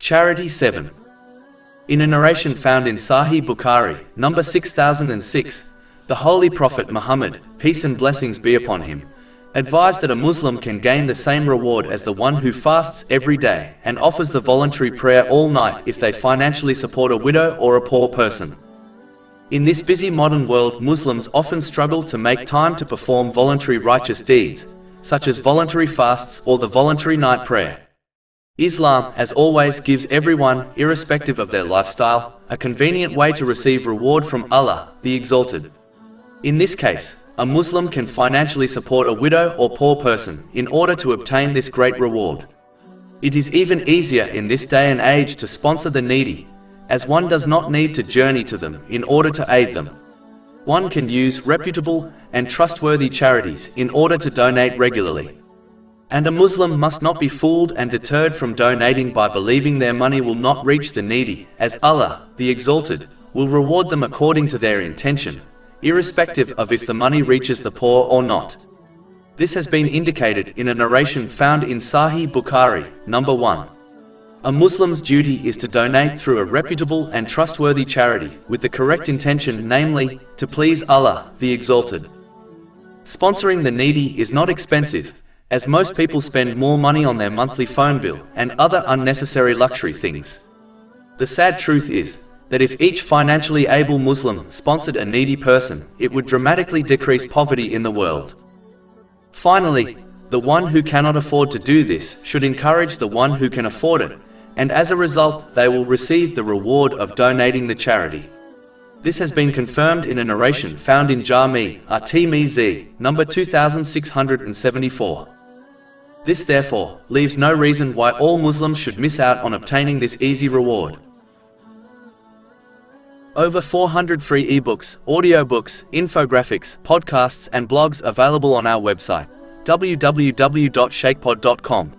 Charity 7. In a narration found in Sahih Bukhari, number 6006, the Holy Prophet Muhammad, peace and blessings be upon him, advised that a Muslim can gain the same reward as the one who fasts every day and offers the voluntary prayer all night if they financially support a widow or a poor person. In this busy modern world, Muslims often struggle to make time to perform voluntary righteous deeds, such as voluntary fasts or the voluntary night prayer. Islam, as always, gives everyone, irrespective of their lifestyle, a convenient way to receive reward from Allah, the Exalted. In this case, a Muslim can financially support a widow or poor person in order to obtain this great reward. It is even easier in this day and age to sponsor the needy, as one does not need to journey to them in order to aid them. One can use reputable and trustworthy charities in order to donate regularly. And a Muslim must not be fooled and deterred from donating by believing their money will not reach the needy, as Allah, the Exalted, will reward them according to their intention, irrespective of if the money reaches the poor or not. This has been indicated in a narration found in Sahih Bukhari, number 1. A Muslim's duty is to donate through a reputable and trustworthy charity with the correct intention, namely, to please Allah, the Exalted. Sponsoring the needy is not expensive, as most people spend more money on their monthly phone bill and other unnecessary luxury things. The sad truth is that if each financially able Muslim sponsored a needy person, it would dramatically decrease poverty in the world. Finally, the one who cannot afford to do this should encourage the one who can afford it, and as a result, they will receive the reward of donating the charity. This has been confirmed in a narration found in Jami' at-Tirmidhi, number 2674. This therefore leaves no reason why all Muslims should miss out on obtaining this easy reward. Over 400 free ebooks, audiobooks, infographics, podcasts and blogs available on our website, www.shaykhpod.com.